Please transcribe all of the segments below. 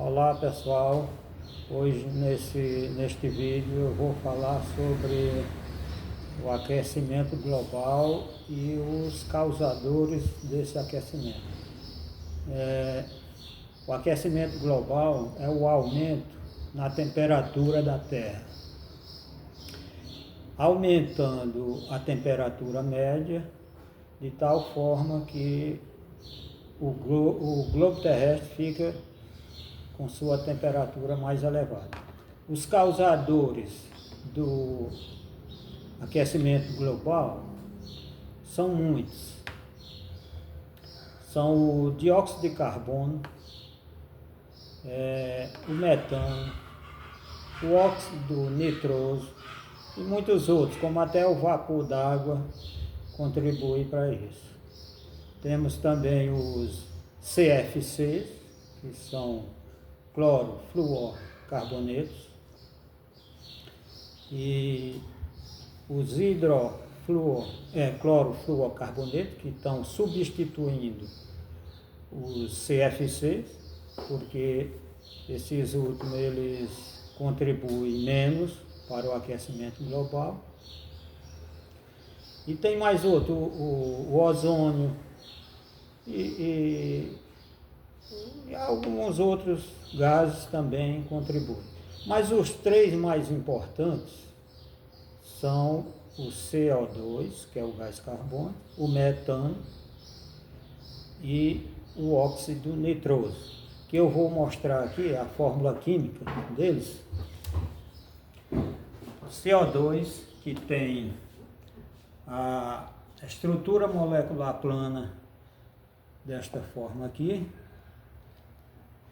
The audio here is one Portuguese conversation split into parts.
Olá pessoal, hoje neste vídeo eu vou falar sobre o aquecimento global e os causadores desse aquecimento. O aquecimento global é o aumento na temperatura da Terra. Aumentando a temperatura média de tal forma que o globo terrestre fica com sua temperatura mais elevada. Os causadores do aquecimento global são muitos. São o dióxido de carbono, o metano, o óxido nitroso e muitos outros, como até o vapor d'água contribui para isso. Temos também os CFCs, que são clorofluorcarbonetos, e os clorofluorcarbonetos, que estão substituindo os CFCs, porque esses últimos eles contribuem menos para o aquecimento global. E tem mais outro, o ozônio e alguns outros gases também contribuem. Mas os três mais importantes são o CO2, que é o gás carbônico, o metano e o óxido nitroso, que eu vou mostrar aqui a fórmula química deles. O CO2, que tem a estrutura molecular plana desta forma aqui,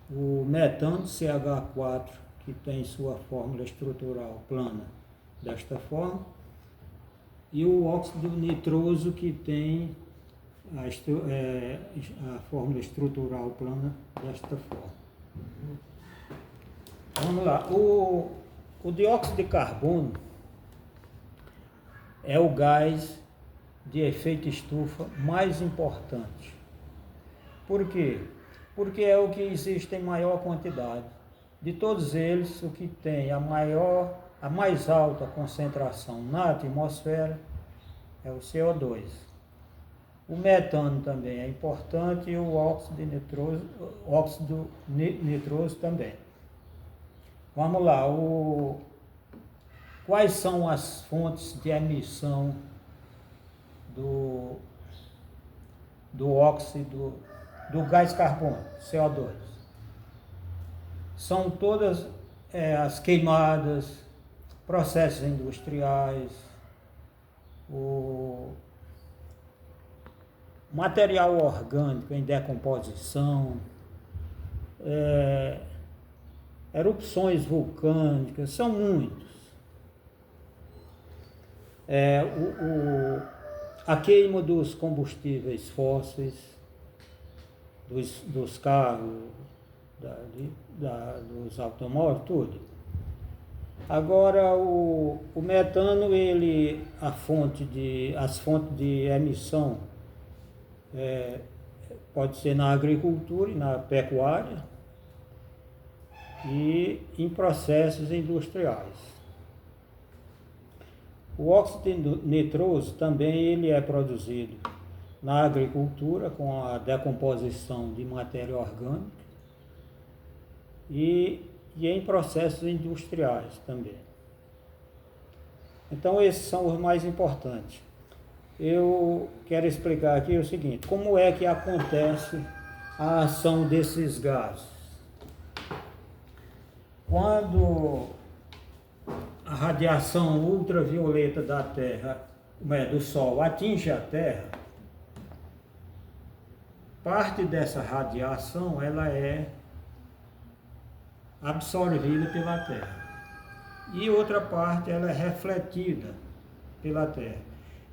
o metano, CH4, que tem sua fórmula estrutural plana desta forma, e o óxido nitroso, que tem a fórmula estrutural plana desta forma. Vamos lá. O dióxido de carbono é o gás de efeito estufa mais importante. Por quê? Porque é o que existe em maior quantidade. De todos eles, o que tem a mais alta concentração na atmosfera é o CO2. O metano também é importante e o óxido nitroso também. Vamos lá, quais são as fontes de emissão do gás carbônico, CO2? São todas as queimadas, processos industriais, o material orgânico em decomposição, erupções vulcânicas, são muitos. A queima dos combustíveis fósseis, dos carros, dos automóveis, tudo. Agora, o metano, as fontes de emissão pode ser na agricultura e na pecuária e em processos industriais. O óxido nitroso também ele é produzido na agricultura com a decomposição de matéria orgânica e em processos industriais também. Então esses são os mais importantes. Eu quero explicar aqui o seguinte: como é que acontece a ação desses gases? Quando a radiação ultravioleta da Terra, do Sol, atinge a Terra, parte dessa radiação ela é absorvida pela Terra e outra parte ela é refletida pela Terra.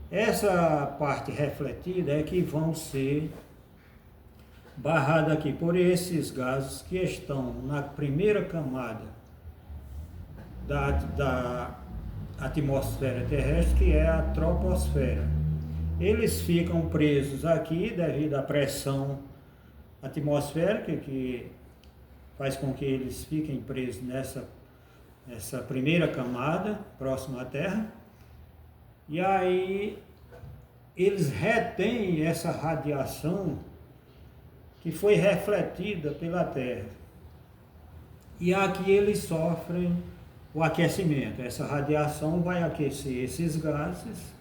Essa parte refletida é que vão ser barrada aqui por esses gases que estão na primeira camada da atmosfera terrestre, que é a troposfera. Eles ficam presos aqui devido à pressão atmosférica, que faz com que eles fiquem presos nessa primeira camada, próxima à Terra, e aí eles retêm essa radiação que foi refletida pela Terra. E aqui eles sofrem o aquecimento. Essa radiação vai aquecer esses gases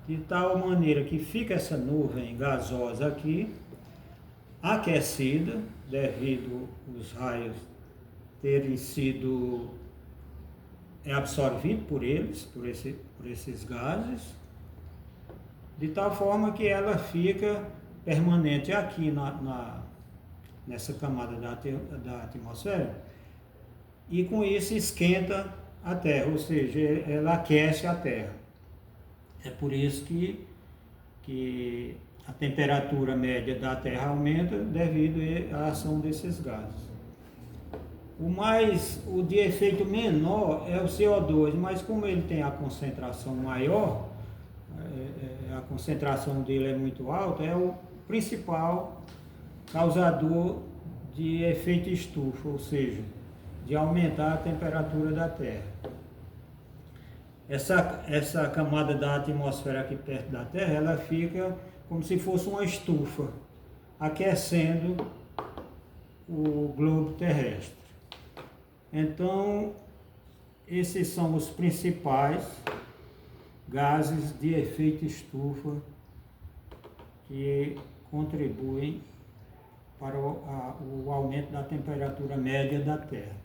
de tal maneira que fica essa nuvem gasosa aqui, aquecida, devido os raios terem sido absorvidos por eles, por esses gases, de tal forma que ela fica permanente aqui nessa camada da atmosfera, e com isso esquenta a Terra, ou seja, ela aquece a Terra. É por isso que a temperatura média da Terra aumenta devido à ação desses gases. O de efeito menor é o CO2, mas como ele tem a concentração maior, a concentração dele é muito alta, é o principal causador de efeito estufa, ou seja, de aumentar a temperatura da Terra. Essa camada da atmosfera aqui perto da Terra, ela fica como se fosse uma estufa, aquecendo o globo terrestre. Então, esses são os principais gases de efeito estufa que contribuem para o aumento da temperatura média da Terra.